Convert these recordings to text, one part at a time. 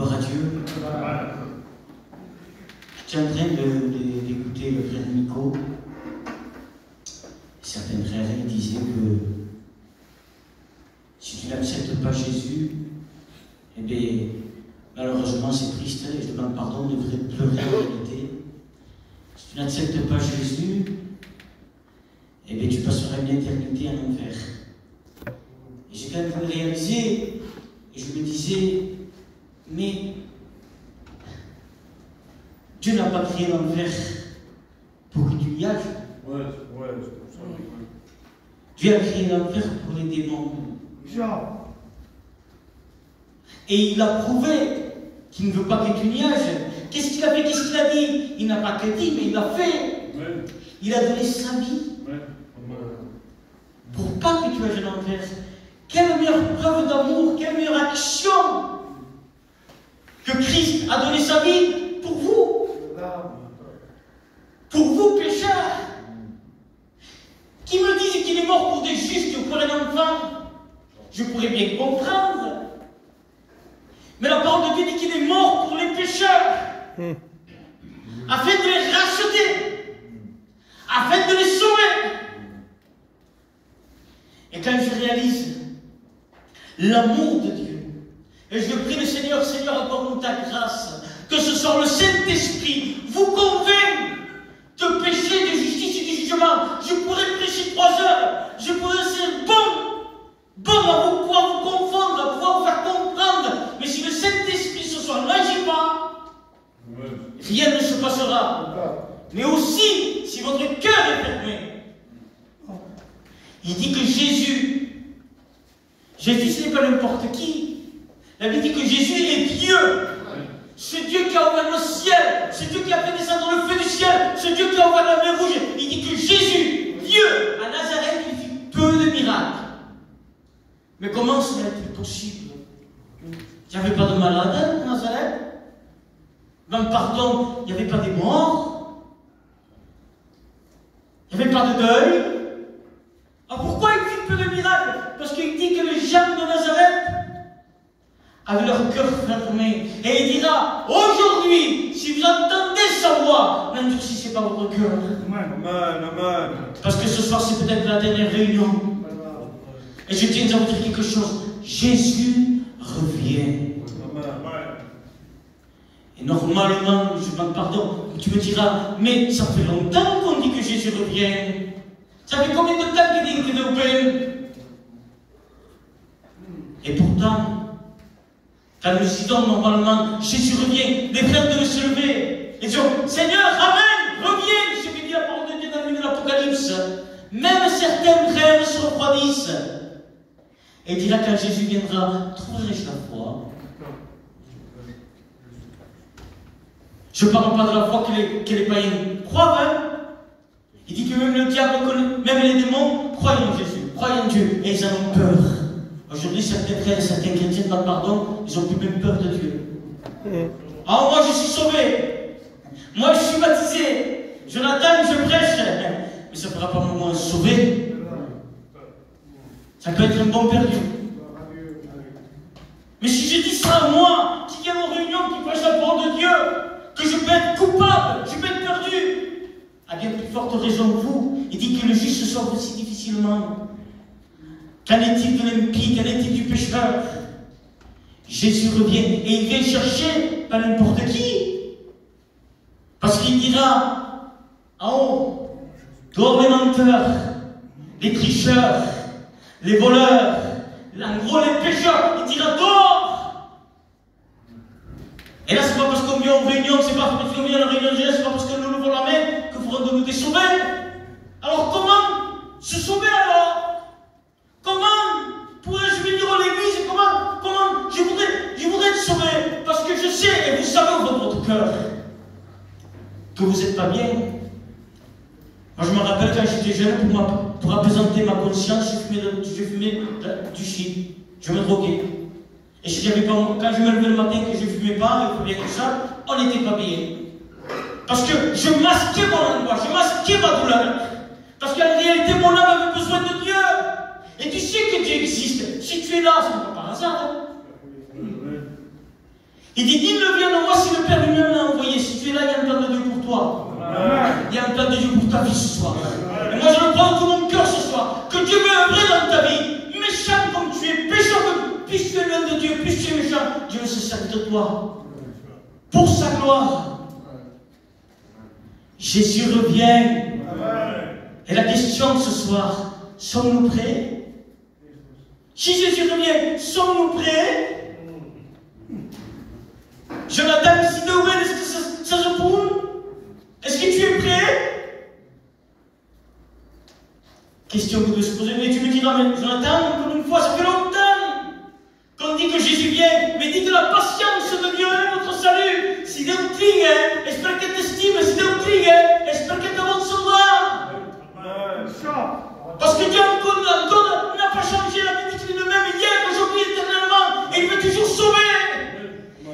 Gloire à Dieu. J'étais en train d'écouter le frère Nico. Certains frères disaient que si tu n'acceptes pas Jésus, eh bien, malheureusement c'est triste, et je demande pardon, on devrait pleurer en réalité. Si tu n'acceptes pas Jésus, eh bien, tu passeras une éternité en enfer. Et j'ai quand même réalisé, et je me disais, mais Dieu n'a pas créé l'enfer pour que tu y ailles. Ouais, c'est pour ça. Dieu a créé l'enfer pour les démons. Et il a prouvé qu'il ne veut pas que tu n'y ailles. Qu'est-ce qu'il a fait? Qu'est-ce qu'il a dit? Il n'a pas que dit, mais il l'a fait. Ouais. Il a donné sa vie. Ouais. Pour pas que tu ailles en enfer. Quelle meilleure preuve d'amour, quelle meilleure action que Christ a donné sa vie pour vous. Pour vous, pécheurs. Qui me disent qu'il est mort pour des justes ou pour un enfant, je pourrais bien comprendre. Mais la parole de Dieu dit qu'il est mort pour les pécheurs, afin de les racheter, afin de les sauver. Et quand je réalise l'amour de Dieu, et je prie le Seigneur, Seigneur, accorde-nous ta grâce, que ce soit le Saint-Esprit vous convainc de péché, de justice et du jugement. Je pourrais prêcher 3 heures, je pourrais être bon à vous pouvoir vous confondre, à pouvoir vous faire comprendre, mais si le Saint-Esprit ce soir n'agit pas, rien ne se passera. Mais aussi, si votre cœur est fermé, il dit que Jésus, ce n'est pas n'importe qui. La Bible dit que Jésus est Dieu. Ce Dieu qui a ouvert le ciel, ce Dieu qui a fait descendre le feu du ciel, ce Dieu qui a ouvert la mer rouge. Il dit que Jésus, Dieu, à Nazareth, il fit peu de miracles. Mais comment serait-il possible? Il n'y avait pas de malades à Nazareth. Même pardon, il n'y avait pas des morts. Il n'y avait pas de deuil. Alors pourquoi il fit peu de miracles? Parce qu'il dit que les gens de Nazareth avaient leur cœur fermé. Et il dira, aujourd'hui, si vous entendez sa voix, n'endurcissez pas votre cœur. Amen. Parce que ce soir, c'est peut-être la dernière réunion. Et je tiens à vous dire quelque chose. Jésus revient. Et normalement, je demande pardon, tu me diras, mais ça fait longtemps qu'on dit que Jésus revient. Ça fait combien de temps qu'il dit qu'il est ouvert? Et pourtant, quand nous disons normalement, Jésus revient, les frères devaient se lever et dire, Seigneur, Amen, reviens, ce que dit la parole de Dieu dans le livre de l'Apocalypse. Même certains frères se refroidissent. Et il dira, quand Jésus viendra, trouverai-je la foi? Je ne parle pas de la foi que les païens croient, hein? Il dit que même le diable, même les démons, croient en Jésus, croient en Dieu, et ils en ont peur. Aujourd'hui, certains frères et certains chrétiens, dans le pardon, ils n'ont plus même peur de Dieu. Ah, moi je suis sauvé. Moi je suis baptisé. Jonathan, je prêche. Mais ça ne fera pas moi sauvé. Ça peut être un bon perdu. Mais si je dis ça à moi, qui viens aux réunions, qui prêche la parole de Dieu, que je peux être coupable, je peux être perdu, à bien plus forte raison que vous, il dit que le juste se sauve aussi difficilement. Qu'en est-il de l'impie? Qu'en est-il du pécheur? Jésus revient et il vient chercher pas n'importe qui. Parce qu'il dira en haut, dehors les menteurs, les tricheurs, les voleurs, en gros les pécheurs, il dira dehors. Et là, c'est pas parce qu'on vient en réunion, c'est pas parce qu'on vient à la réunion de jeunesse, c'est pas parce que nous levons la main que vous rendez-nous des sauvés. Alors comment se sauver alors? Comment pourrais-je venir à l'église? Comment je voudrais être sauvé? Parce que je sais, et vous savez au votre cœur, que vous n'êtes pas bien. Moi je me rappelle quand j'étais jeune, pour apaisanter ma conscience, je fumais du shit. Je me droguais. Et si j'avais pas, quand je me levais le matin que je ne fumais pas, il faut bien que ça, on n'était pas bien. Parce que je masquais mon angoisse, je masquais ma douleur. Parce qu'en réalité, mon âme avait besoin de Dieu. Et tu sais que Dieu existe. Si tu es là, ce n'est pas par hasard. Hein? Il dit, qu'il ne vienne de moi si le Père lui-même l'a envoyé. Si tu es là, il y a un plan de Dieu pour toi. Il y a un plan de Dieu pour ta vie ce soir. Et moi je le prends de tout mon cœur ce soir. Que Dieu veut œuvrer dans ta vie. Méchant comme tu es, pécheur comme puisque tu es loin de Dieu, puisque tu es méchant, Dieu veut se servir de toi. Pour sa gloire. Jésus revient. Et la question ce soir, sommes-nous prêts? Si Jésus revient, sommes-nous prêts? Jonathan, ici de Well, est-ce que ça se roule? Est-ce que tu es prêt? Question que vous devez se poser. Mais tu me diras, mais Jonathan, encore une fois, ça fait longtemps qu'on dit que Jésus vient, mais dit que la patience de Dieu est notre salut. Si Dieu te dice, espère qu'elle t'estime, si Dieu te dice, espère qu'elle te sauvera. Parce que Dieu encore n'a pas changé, la Bible dit qu'il est le même hier, aujourd'hui, éternellement, et il veut toujours sauver.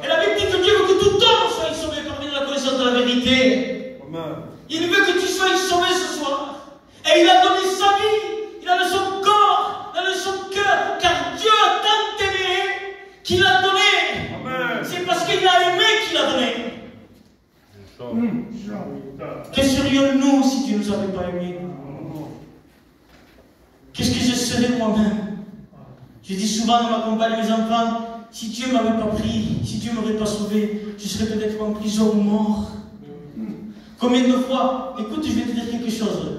Et la Bible dit que Dieu veut que tout homme soit sauvé parmi la connaissance de la vérité. Il veut que tu sois sauvé ce soir. Et il a donné sa vie, il a donné son corps, il a donné son cœur, car Dieu a tant aimé qu'il a donné. C'est parce qu'il a aimé qu'il a donné. Que serions-nous si Dieu ne nous avait pas aimés? Qu'est-ce que je serais moi-même? Je dis souvent dans ma campagne, mes enfants, si Dieu ne m'avait pas pris, si Dieu ne m'aurait pas sauvé, je serais peut-être en prison ou mort. Combien de fois, écoute, je vais te dire quelque chose.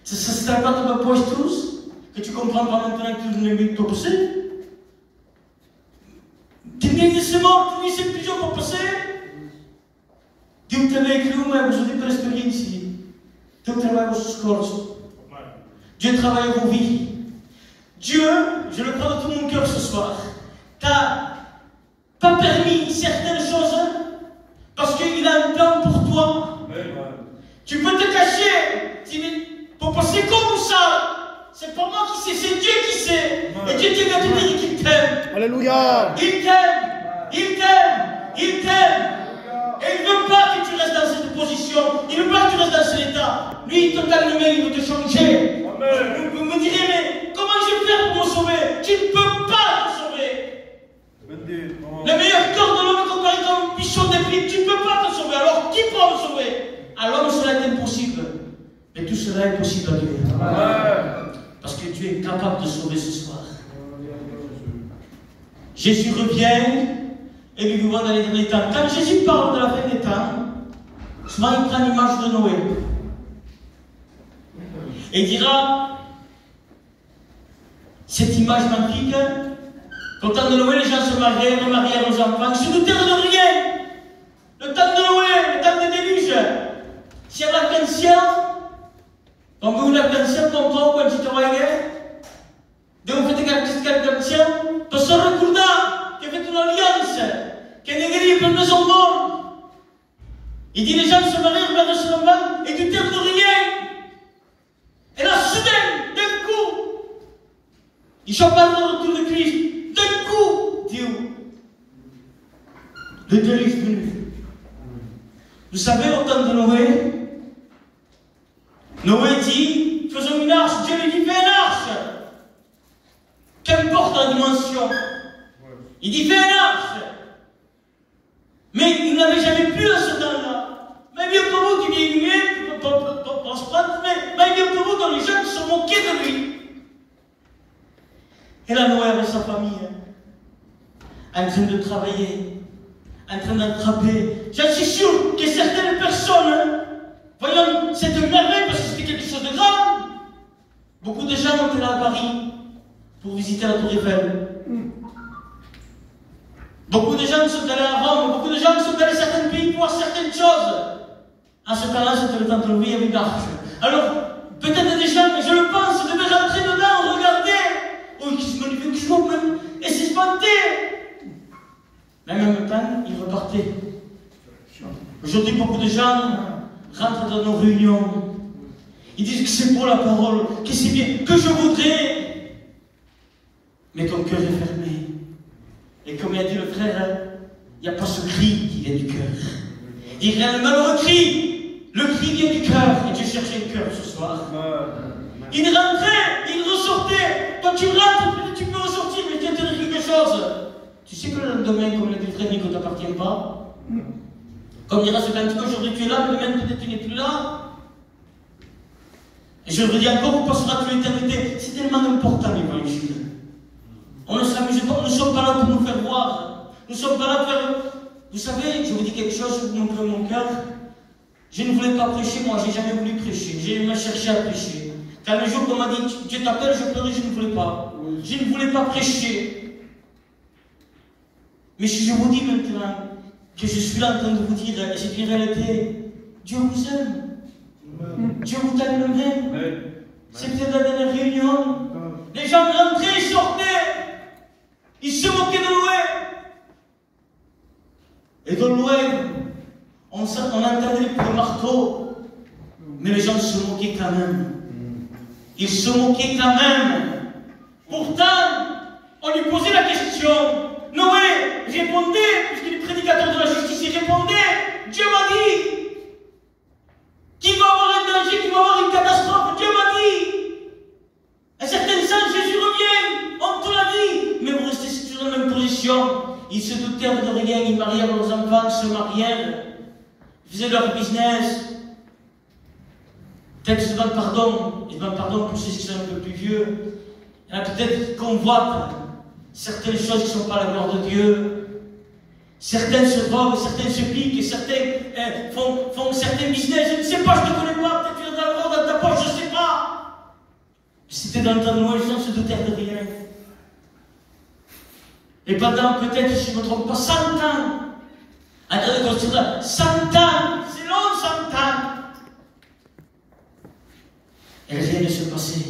C'est un pas de ma poche tous, que tu comprendras maintenant que tu ne m'aimes pas passer. Tu n'es pas mort, tu n'es pas prison pour passer. Dieu t'avait écrit, mais vous avez pas l'expérience ici. Dieu travaille vos corps. Dieu travaille vos vies. Dieu, je le crois de tout mon cœur ce soir, t'a pas permis certaines choses parce qu'il a un plan pour toi. Tu peux te cacher pour passer comme ça. C'est pas moi qui sais, c'est Dieu qui sait. Et Dieu te va te dire qu'il t'aime. Alléluia. Il t'aime. Il t'aime. Il t'aime. Et il ne veut pas que tu restes dans cette position. Il ne veut pas que tu restes dans cet état. Lui, il te calme, il veut te changer. Vous me direz, mais comment je vais faire pour me sauver? Tu ne peux pas te sauver. Le meilleur corps de l'homme est comparé comme un bichon d'épine. Tu ne peux pas te sauver. Alors, qui peut me sauver? À l'homme, cela est impossible. Mais tout cela est possible à Dieu. Parce que Dieu est capable de sauver ce soir. Jésus revient et nous vivons dans les derniers temps. Quand Jésus parle de la fin des temps, souvent il prend l'image de Noé. Et il dira, cette image magnifique, qu'au temps de Noé, les gens se mariaient, remariaient leurs enfants, ils se doutèrent de rien. Le temps de Noé, le temps des déluges. Si à l'Afghanistan, quand vous l'Afghanistan, comprend quand tu travaillais, de vous faites l'Afghanistan, tu se recorda qu'il y avait une alliance, qu'il y a une pour les hommes. Il dit les gens se marièrent vers leurs enfants et doutèrent de rien. Et là, soudain, d'un coup, il chante pas le retour de Christ. D'un coup, Dieu, le déluge est venu. Vous savez, au temps de Noé, Noé dit, faisons une arche. Dieu lui dit, fais une arche. Qu'importe la dimension. Il dit, fais une arche. Mais il n'avait jamais pu à ce temps-là. Mais bien pour vous qui vient pour se prendre, mais bien pour vous dans les gens qui se moquaient de lui. Et là, Noé avec sa famille, en train de travailler, en train d'attraper. Je suis sûr que certaines personnes, voyant cette merveille, parce que c'était quelque chose de grand, beaucoup de gens ont été là à Paris pour visiter la Tour Eiffel. Beaucoup de gens sont allés à Rome, beaucoup de gens sont allés à certains pays pour voir certaines choses. En ce temps-là, c'était le temps de Noé, il y avait une arche. Alors, peut-être des gens, mais je le pense, devaient rentrer dedans, regarder. Oh, qui se manifeste, qui se voit même, et s'espanter. Mais en même temps, ils repartaient. Aujourd'hui, beaucoup de gens rentrent dans nos réunions. Ils disent que c'est pour la parole, que c'est bien, que je voudrais. Mais ton cœur est fermé. Et comme il a dit le frère, il n'y a pas ce cri qui vient du cœur. Il y a le malheureux cri. Le cri vient du cœur. Et Dieu cherchait le cœur ce soir. Il rentrait, il ressortait. Quand tu rentres, tu peux ressortir, mais Dieu te dit quelque chose. Tu sais que le lendemain, comme l'a dit le frère Nico, t'appartient pas. Comme dira ce cantique, aujourd'hui tu es là, mais demain peut-être tu n'es plus là. Et je veux dire encore, où passera-tu l'éternité? C'est tellement important l'évangile. On ne s'amuse pas, nous ne sommes pas là pour nous faire voir. Nous ne sommes pas là pour faire. Vous savez, je vous dis quelque chose, je vous montre mon cœur. Je ne voulais pas prêcher, moi, j'ai jamais voulu prêcher. J'ai même cherché à prêcher. Quand le jour qu'on m'a dit Dieu t'appelle, je pleurais, je ne voulais pas. Je ne voulais pas prêcher. Mais si je vous dis maintenant que je suis là en train de vous dire, et c'est une réalité, Dieu vous aime. Dieu vous donne le même. C'est peut-être la dernière réunion. Les gens rentraient et sortaient. Ils se moquaient de loin. Et de loin, on entendait les coups de marteau. Mais les gens se moquaient quand même. Ils se moquaient quand même. Pourtant, on lui posait la question. Noé répondait, puisqu'il est prédicateur de la justice, il répondait. Dieu m'a dit qu'il va y avoir un danger, qu'il va y avoir une catastrophe. Dieu m'a dit. À certains sens, Jésus revient. On te l'a dit. Mais vous restez toujours dans la même position. Ils se doutèrent de rien, ils marièrent leurs enfants, se marièrent. Ils faisaient leur business. Peut-être je demande pardon. Je demande pardon pour ceux qui sont un peu plus vieux. Il y en a peut-être qui convoitent certaines choses qui ne sont pas la gloire de Dieu. Certains se droguent, certains se piquent, et certains font certains business. Je ne sais pas, je ne te connais pas. Peut-être tu as de l'argent dans ta poche, je ne sais pas. C'était dans le temps de Noé, les gens se doutèrent de rien. Et pendant peut-être, si je ne me trompe pas, 100 ans. Attendez, quand c'est là, 100 ans, c'est long 100 ans. Et rien ne se passait.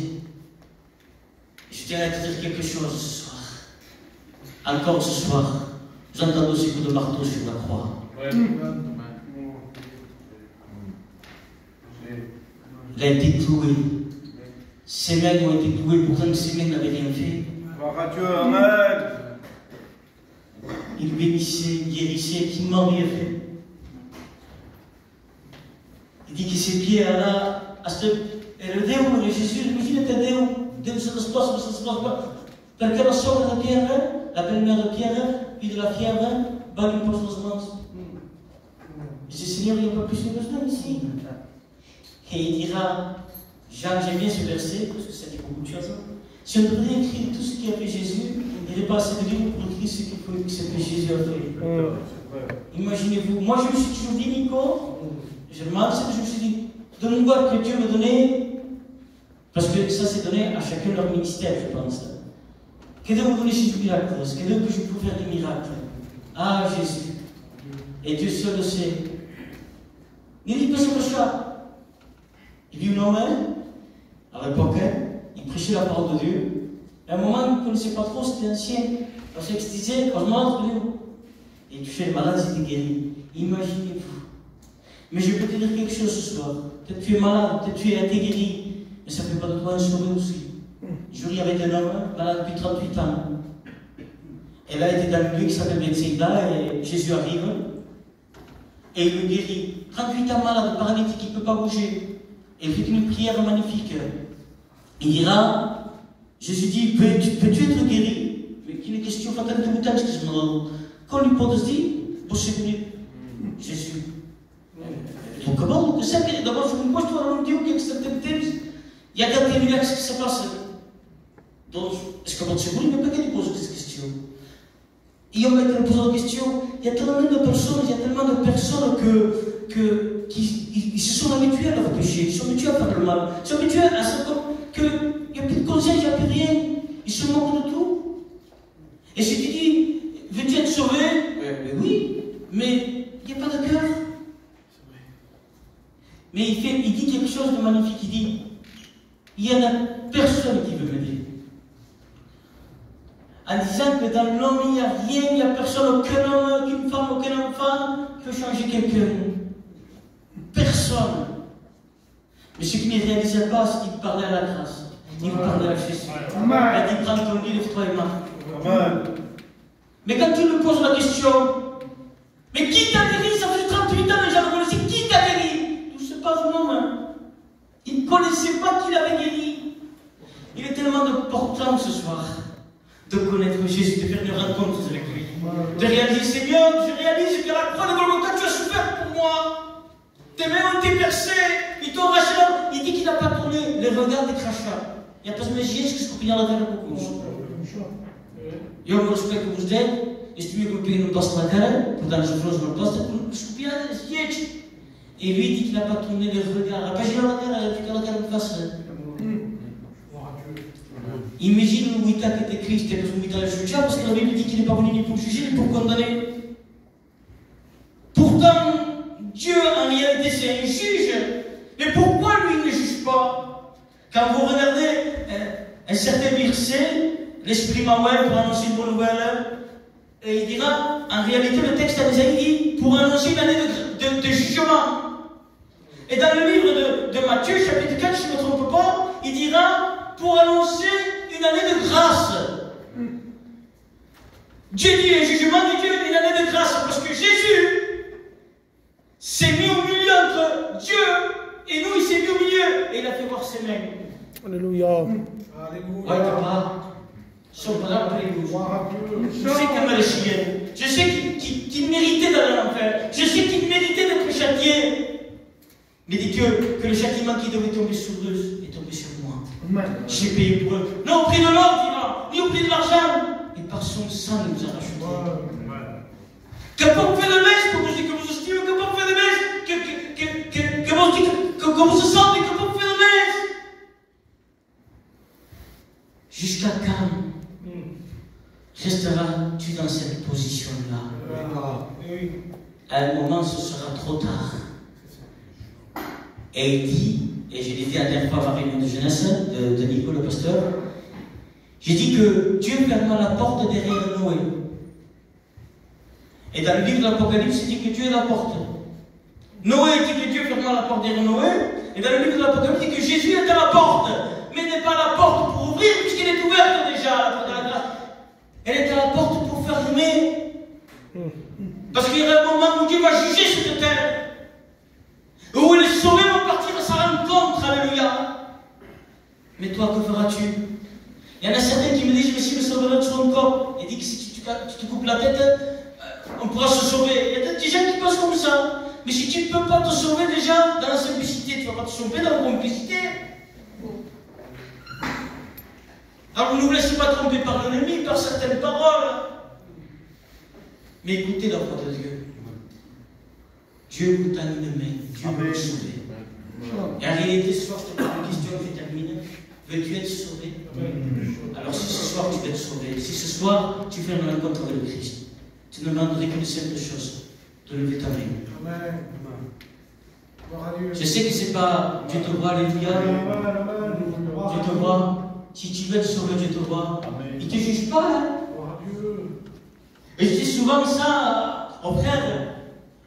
Je tiens à te dire quelque chose ce soir. Encore ce soir, j'entends ces coups de marteau sur la croix. Il a été cloué. Ses mains ont été clouées, pourtant ses mains n'avaient rien fait. Gloire à Dieu, amen. Il bénissait, guérissait, qui ne m'a rien fait. Il dit que ses pieds là, e le Dio che Gesù, immaginate Dio se lo sposta, perché la sola della pierra, la belle mère de Pierre, puis de la fièvre, va lui poser le sens. Je dis, Seigneur, il n'y a pas plus de besoin ici. Et il dira, Jean, j'aime bien ce verset, parce que ça dit beaucoup de choses. Si on devrait écrire tout ce qui a fait Jésus, il n'y aurait pas assez de livres pour écrire ce que Jésus a fait. Imaginez-vous, moi je me suis toujours dit, Nico, je demande ce que je me suis dit, donne-moi que Dieu me donnait, parce que ça c'est donné à chacun leur ministère, je pense. Que Dieu me donnait ces miracles, que Dieu que je peux faire des miracles. Ah Jésus. Et Dieu seul le sait. Il dit, parce que ça, il vit un homme, à l'époque, il prêchait la parole de Dieu. Et à un moment, il ne connaissait pas trop, c'était ancien. Parce qu'il se disait, on demande Dieu. Et tu fais le malade, c'était guéri. Imaginez-vous. Mais je peux te dire quelque chose ce soir. Peut-être tu es malade, peut-être tu as été guéri. Mais ça ne fait pas de toi un sauvé aussi. Je ris avec un homme malade depuis 38 ans. Elle a été dans le lieu qui s'appelle Bethsaïda et Jésus arrive. Et il le guérit. 38 ans malade, paralytique, il ne peut pas bouger. Et il fait une prière magnifique. Il dira, Jésus dit, peux-tu être guéri? Mais qu'il est question fatale de bouton, excuse-moi. Quand l'hypothèse dit, possible. Jésus. Donc comment que ça, d'abord je me pose toi on dit que certains thèmes, il y a des milliards ce qui se passe. Donc, est-ce que votre secours, il ne peut pas poser des questions? Et on va te poser des questions. Il y a tellement de personnes, qui se sont habituées à leur péché, ils sont habitués à faire le mal, ils sont habitués à ce qu'il n'y a plus de conscience, il n'y a plus rien. Ils se moquent de tout. Et si tu dis, veux-tu être sauvé? Oui, mais il n'y a pas de cœur. Mais il dit quelque chose de magnifique, il dit, il n'y en a personne qui veut m'aider. En disant que dans l'homme, il n'y a rien, il n'y a personne, aucun homme, aucune femme, aucun enfant peut changer quelqu'un. Personne. Mais ce qui ne réalisait pas, c'est qu'il parlait à la grâce. Il parlait à Jésus. Il a dit, prends ton lit, lève-toi et marche. Mais quand tu lui poses la question, mais qui t'a guéri? Ça fait 38 ans, les gens me connaissaient, qui t'a guéri? Je ne sais pas son nom. Il ne connaissait pas qui l'avait guéri. Il est tellement important ce soir de connaître Jésus, de faire une rencontre avec lui. à la croix de Golgotha, tu as souffert pour moi. Tes mains ont été percées, ils t'ont arraché là. Il dit qu'il n'a pas tourné les regards des crachats. Я посмотрел, что скупила на кукушу. Я вам respect que vous êtes, estimez que vous payez nos passes la cara, pour dans le chauffeur de notre poste, pour scupir les sièges. Et lui dit qu'il n'a pas tourné les regards. Après, j'ai la cara, il a la cara de face. Imagine le Wita qui était Christ, et le Wita le juge, parce que la Bible dit qu'il n'est pas venu ni pour juger, ni pour condamner. Pourtant, Dieu, en réalité, c'est un juge. Mais pourquoi lui ne juge pas? Quand vous regardez un certain verset, l'Esprit Mawel pour annoncer une bonne nouvelle, et il dira, en réalité, le texte a déjà dit, pour annoncer une année de jugement. Et dans le livre de Matthieu, chapitre 4, si je ne me trompe pas, il dira, pour annoncer une année de grâce. Dieu dit un jugement, mais Dieu une année de grâce, parce que Jésus s'est mis au milieu entre Dieu et nous, il s'est mis au milieu, et il a fait voir ses mains. Alléluia. Ouais, papa, son bras prélouge. Je sais qu'il m'a chienne. Je sais qu'il méritait d'aller en enfer. Je sais qu'il méritait d'être châtié. Mais dit que le châtiment qui devait tomber sur eux est tombé sur moi. J'ai payé pour eux. Non au prix de l'or, ni au prix de l'argent. Et par son sang, il nous a rachetés. Qu'importe fait de messe, que vous estimez, qu'importe fait de messe, que vous se sentez, qu'importe fait de messe. Jusqu'à quand resteras-tu dans cette position-là? À un moment, ce sera trop tard. Et il dit, et je l'ai dit à la dernière fois à la réunion de jeunesse de Nico le pasteur, j'ai dit que Dieu ferma la porte derrière Noé. Et dans le livre de l'Apocalypse, il dit que Dieu est la porte. Noé dit que Dieu ferma la porte derrière Noé. Et dans le livre de l'Apocalypse, il dit que Jésus est à la porte. Mais n'est pas la porte pour ouvrir, puisqu'elle est ouverte déjà, la porte de la grâce. Elle est à la porte pour fermer. Parce qu'il y aura un moment où Dieu va juger cette terre. Où les sauvés vont partir à sa rencontre, alléluia. Mais toi, que feras-tu? Il y en a certains qui me disent, mais si le sauveur de son corps, il dit que si tu te coupes la tête, on pourra se sauver. Il y a des gens qui pensent comme ça. Mais si tu ne peux pas te sauver déjà dans la simplicité, tu ne vas pas te sauver dans la complicité. Alors ne vous laissez pas tromper par l'ennemi, par certaines paroles. Mais écoutez la voix de Dieu. Dieu vous tend une main, Dieu veut vous sauver. Et en réalité, ce soir, je te pose une question et je termine. Veux-tu être sauvé? Alors si ce soir tu veux être sauvé, si ce soir tu fais une rencontre avec le Christ, tu ne demanderais qu'une simple chose, de lever ta main. Je sais que c'est pas Dieu te voit, alléluia. Dieu te voit. Si tu veux être sauvé, Dieu te voit. Il ne te juge pas. Hein? Et je dis souvent ça aux frères.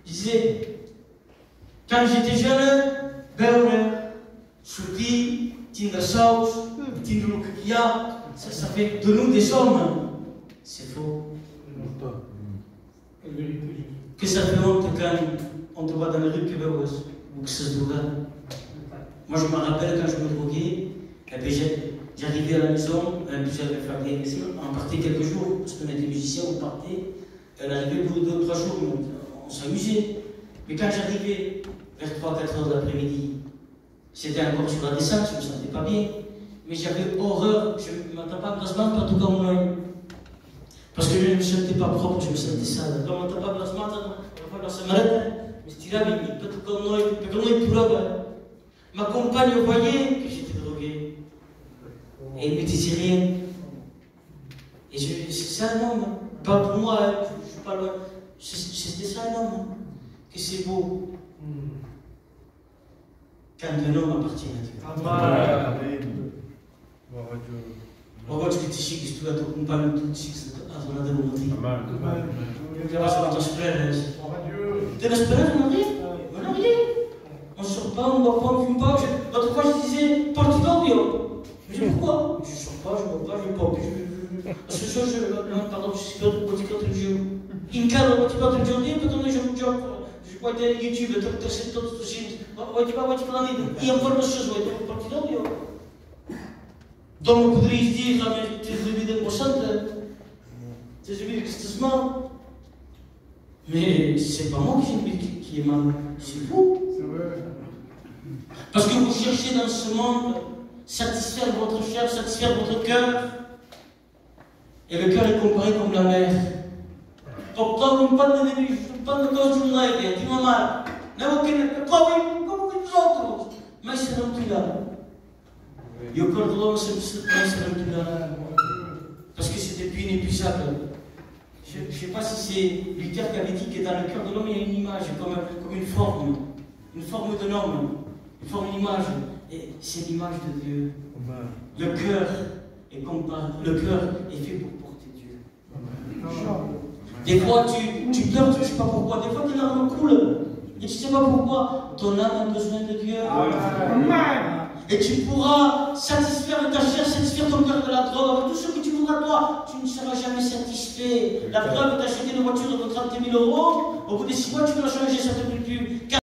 Je disais, quand j'étais jeune, Chouti, Tinga Saus, Tinga Lukakia, ça fait de nous des hommes. C'est faux. Que ça fait honte quand on te voit dans les rues ou que ça se drogue. Moi je me rappelle quand je me droguais, j'arrivais à la maison, on partait quelques jours, parce qu'on était musiciens, on partait, on arrivait pour 2 ou 3 jours, on s'amusait. Mais quand j'arrivais vers 3-4 heures de l'après-midi, c'était encore sur la descente, je ne me sentais pas bien. Mais j'avais horreur, je ne m'entends pas placement, pas tout comme moi. Parce que je ne me sentais pas propre, je me sentais sale. Quand on m'entend pas placement, ça m'arrête. Mais c'était là, mais pas tout comme moi, ma compagne voyait que j'étais drogué. Et elle ne me disait rien. Et c'est ça un homme. Pas pour moi, hein. Je suis pas loin. C'était ça un homme. Que c'est beau. Quand un homme appartient à Dieu. Amen. Oggi che ti scegli studiato con Paolo tutti a zona del mondo. Amen. Che va a spera. Te la spera non arrive? Non arrive. On sort pas, on boit pas, on fume pas. L'autre fois je disais Portugal. Je dis pourquoi? Je sors pas, je bois pas, je bois pas. Parce que ça, pardon, je suis pas de politique religieux. In casa non ti faccio il giorno, потом я gioco. Je crois que YouTube, tu sais tout ce que tu peux. Et encore une chose, je Portugal. Doamne, poderias dizer, realmente, tens a vida constante, tens a vida que se desmão. Mais c'est pas moi qui est mal, c'est vous. C'est vrai. Parce que vous cherchez dans ce monde satisfaire votre chair, satisfaire votre cœur. Et le cœur est comparé comme la mer. Pourtant, vous ne parlez pas de cause du monde, du moment. Comme les autres. Mais c'est non plus là. Et au cœur de l'homme, c'est non plus là. Parce que c'est depuis inépuisable. Je ne sais pas si c'est Luther qui avait dit que dans le cœur de l'homme, il y a une image, comme une forme de l'homme, une forme d'image. Et c'est l'image de Dieu. Le cœur est fait pour porter Dieu. Des fois, tu pleures, tu ne sais pas pourquoi. Des fois, tes larmes coulent. Et tu ne sais pas pourquoi. Ton âme a besoin de Dieu. Et tu pourras satisfaire ta chair, satisfaire ton cœur de la drogue. Avec tout ce que tu voudras, toi, tu ne seras jamais satisfait. La preuve, tu as acheté une voiture de 30 000 €. Au bout de 6 mois, tu dois changer, ça te